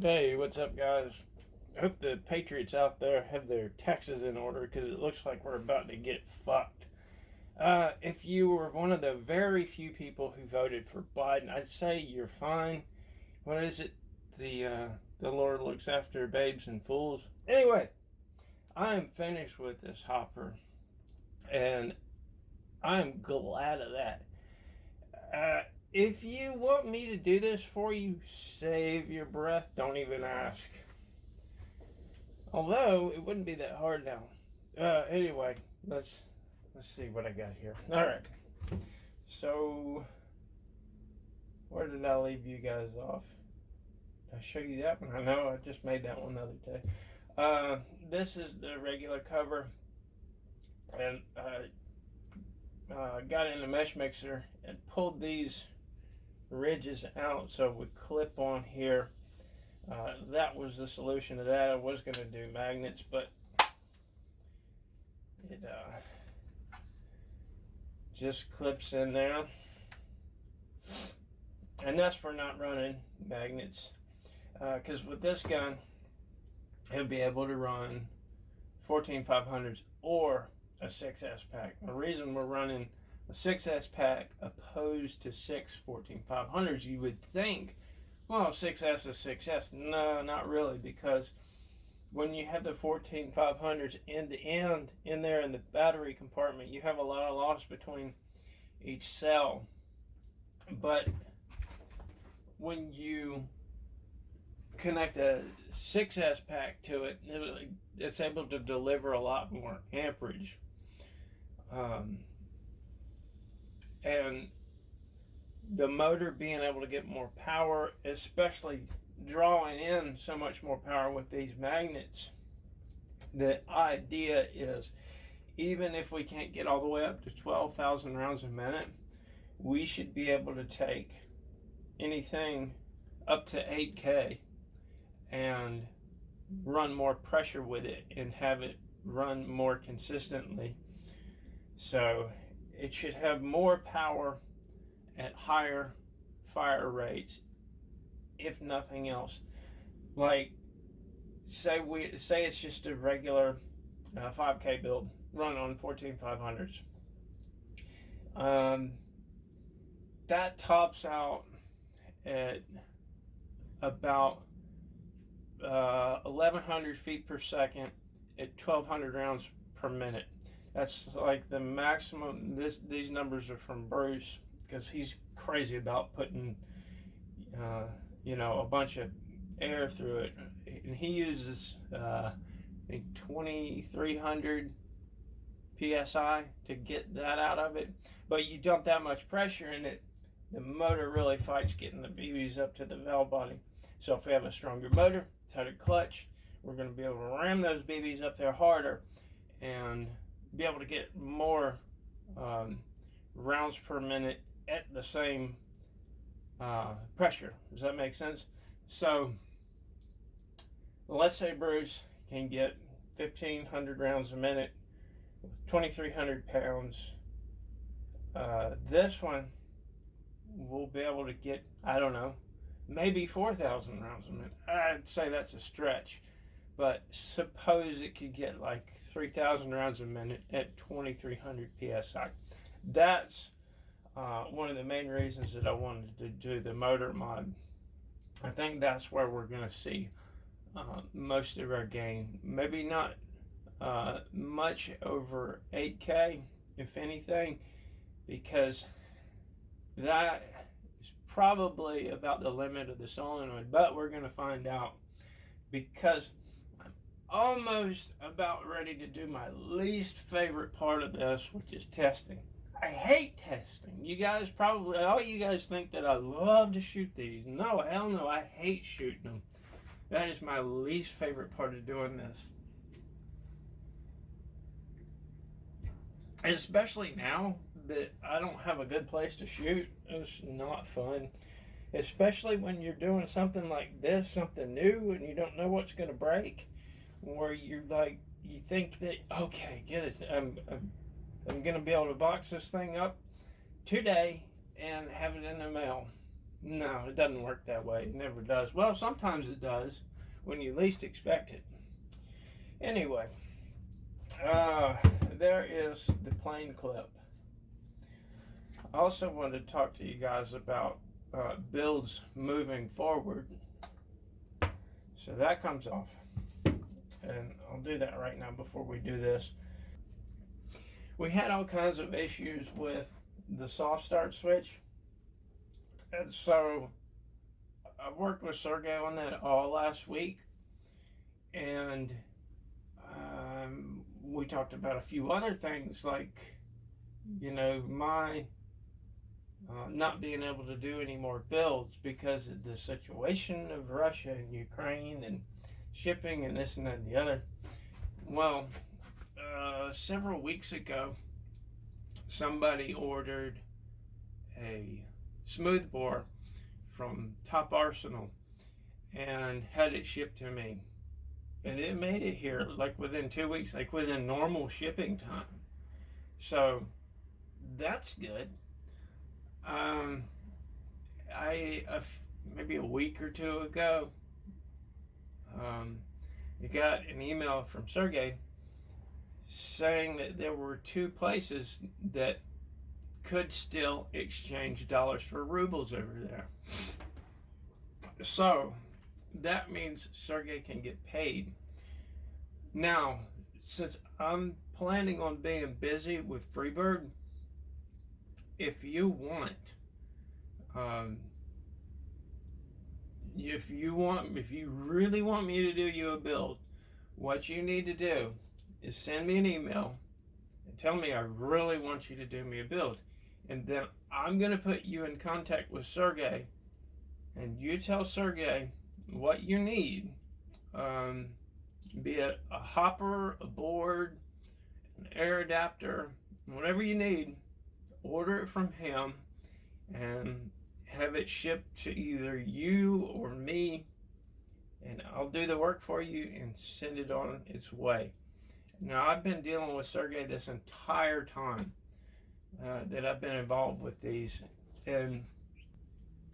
Hey, what's up, guys? I hope the Patriots out there have their taxes in order because it looks like we're about to get fucked. If you were one of the very few people who voted for Biden, I'd say you're fine. What is it? The Lord looks after babes and fools. Anyway, I am finished with this Hopper, and I'm glad of that. If you want me to do this for you, save your breath. Don't even ask. Although it wouldn't be that hard now. Anyway, let's see what I got here. All right. So where did I leave you guys off? Did I show you that one? I know I just made that one the other day. This is the regular cover, and got in the mesh mixer and pulled these ridges out so it would clip on here. That was the solution to that. I was going to do magnets, but it just clips in there. And that's for not running magnets. Because with this gun, it'll be able to run 14500s or a 6S pack. The reason we're running a 6S pack opposed to 14500s, you would think, well, 6S is 6S. No, not really, because when you have the 14500s end to end in there in the battery compartment, you have a lot of loss between each cell. But when you connect a 6S pack to it, it's able to deliver a lot more amperage. And the motor being able to get more power, especially drawing in so much more power with these magnets, the idea is even if we can't get all the way up to 12,000 rounds a minute, we should be able to take anything up to 8K and run more pressure with it and have it run more consistently. So it should have more power at higher fire rates, if nothing else. Like, say it's just a regular 5K build run on 14500s. That tops out at about 1100 feet per second at 1200 rounds per minute. That's like the maximum. These numbers are from Bruce, because he's crazy about putting a bunch of air through it, and he uses I think 2300 psi to get that out of it. But you dump that much pressure in it, the motor really fights getting the BBs up to the valve body. So if we have a stronger motor, tighter clutch, we're going to be able to ram those BBs up there harder and be able to get more rounds per minute at the same pressure. Does that make sense? So let's say Bruce can get 1,500 rounds a minute with 2,300 pounds. This one will be able to get, I don't know, maybe 4,000 rounds a minute. I'd say that's a stretch, but suppose it could get like 3,000 rounds a minute at 2,300 psi. That's one of the main reasons that I wanted to do the motor mod. I think that's where we're going to see most of our gain. Maybe not much over 8K, if anything, because that is probably about the limit of the solenoid, but we're going to find out, because I'm almost about ready to do my least favorite part of this, which is testing. I hate testing. You guys probably, all you guys think that I love to shoot these. No, hell no, I hate shooting them. That is my least favorite part of doing this. Especially now that I don't have a good place to shoot. It's not fun. Especially when you're doing something like this, something new, and you don't know what's going to break. Where you're like, you think that, okay, get it, I'm going to be able to box this thing up today and have it in the mail. No, it doesn't work that way. It never does. Well, sometimes it does when you least expect it. Anyway, there is the plane clip. I also wanted to talk to you guys about builds moving forward. So that comes off. And I'll do that right now before we do this. We had all kinds of issues with the soft start switch. And so I worked with Sergey on that all last week. And we talked about a few other things like, my not being able to do any more builds because of the situation of Russia and Ukraine and shipping and this and that and the other. Well, several weeks ago, somebody ordered a smoothbore from Top Arsenal and had it shipped to me. And it made it here like within 2 weeks, like within normal shipping time. So that's good. Maybe a week or two ago, I got an email from Sergey saying that there were 2 places that could still exchange dollars for rubles over there. So that means Sergey can get paid. Now, since I'm planning on being busy with Freebird, if you really want me to do you a build, what you need to do is send me an email and tell me I really want you to do me a build. And then I'm going to put you in contact with Sergey, and you tell Sergey what you need, be it a hopper, a board, an air adapter, whatever you need. Order it from him and have it shipped to either you or me, and I'll do the work for you and send it on its way. Now, I've been dealing with Sergey this entire time that I've been involved with these, and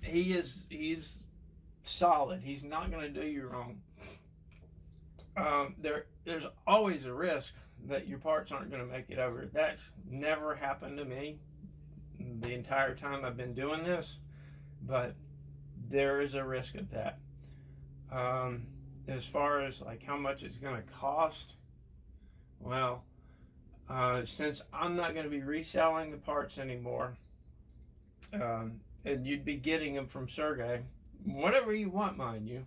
he's solid. He's not going to do you wrong. There's always a risk that your parts aren't going to make it over. That's never happened to me the entire time I've been doing this, but there is a risk of that. As far as like how much it's going to cost, well, since I'm not going to be reselling the parts anymore, and you'd be getting them from Sergey, whatever you want, mind you.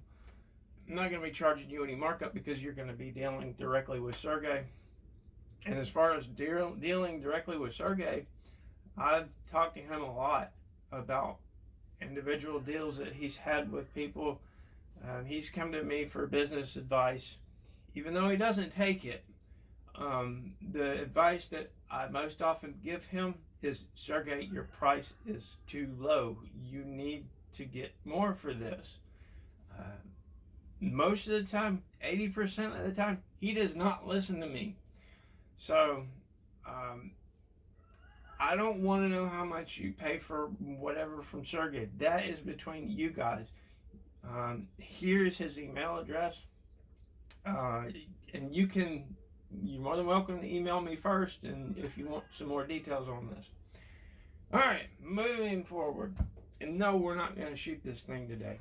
I'm not going to be charging you any markup because you're going to be dealing directly with Sergey. And as far as dealing directly with Sergey, I've talked to him a lot about individual deals that he's had with people. He's come to me for business advice, even though he doesn't take it. The advice that I most often give him is, Sergey, your price is too low. You need to get more for this. Most of the time, 80% of the time, he does not listen to me. So, I don't want to know how much you pay for whatever from Sergey. That is between you guys. Here's his email address. And you're more than welcome to email me first, and if you want some more details on this. All right, moving forward. And no, we're not going to shoot this thing today.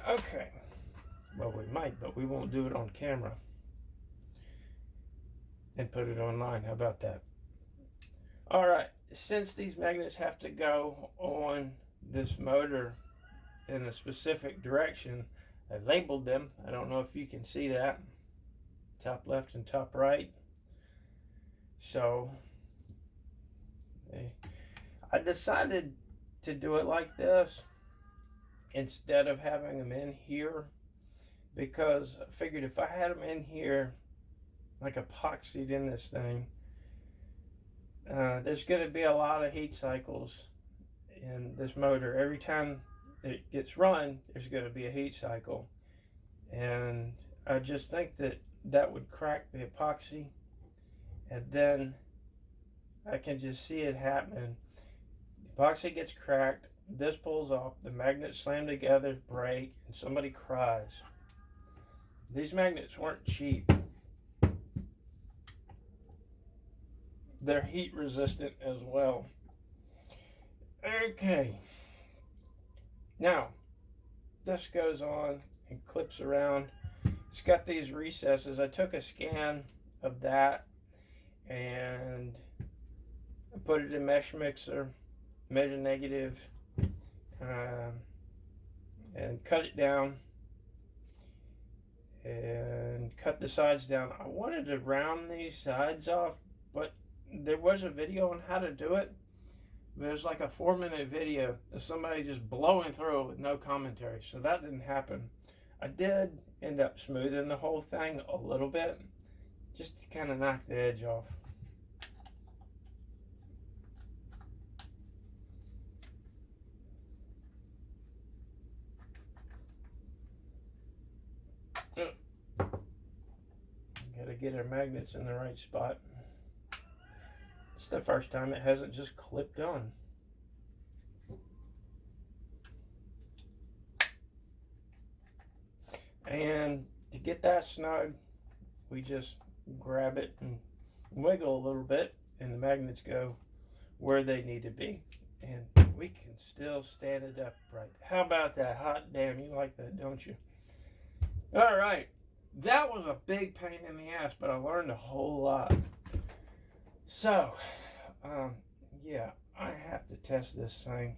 Okay. Well, we might, but we won't do it on camera and put it online. How about that? All right. Since these magnets have to go on this motor in a specific direction, I labeled them. I don't know if you can see that. Top left and top right. So I decided to do it like this instead of having them in here, because I figured if I had them in here like epoxied in this thing, there's going to be a lot of heat cycles in this motor. Every time it gets run, there's going to be a heat cycle, and I just think that would crack the epoxy, and then I can just see it happening. The epoxy gets cracked, this pulls off, the magnets slam together, break, and somebody cries. These magnets weren't cheap. They're heat resistant as well. Okay. Now, this goes on and clips around. It's got these recesses. I took a scan of that and I put it in Mesh Mixer, measure negative, and cut it down and cut the sides down. I wanted to round these sides off, but there was a video on how to do it. It was like a 4-minute video of somebody just blowing through it with no commentary, so that didn't happen. I did end up smoothing the whole thing a little bit, just to kind of knock the edge off. Gotta get our magnets in the right spot. It's the first time it hasn't just clipped on. And to get that snug, we just grab it and wiggle a little bit, and the magnets go where they need to be. And we can still stand it upright. How about that? Hot damn, you like that, don't you? All right. That was a big pain in the ass, but I learned a whole lot. So, yeah, I have to test this thing.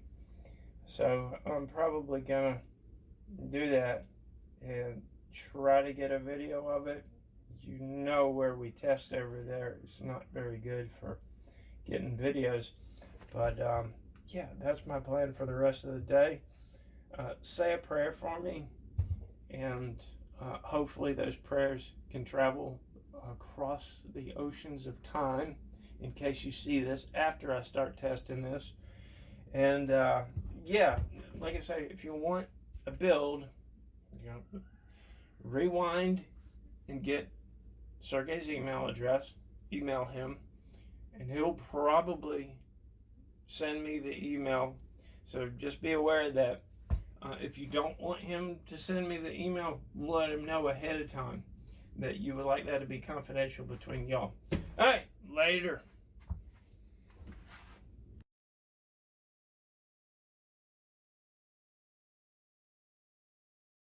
So I'm probably gonna do that and try to get a video of it. You know where we test over there. It's not very good for getting videos. But yeah, that's my plan for the rest of the day. Say a prayer for me, and hopefully those prayers can travel across the oceans of time in case you see this after I start testing this. And yeah, like I say, if you want a build, you know, rewind and get Sergey's email address, email him, and he'll probably send me the email. So just be aware that if you don't want him to send me the email, let him know ahead of time that you would like that to be confidential between y'all. All right, later.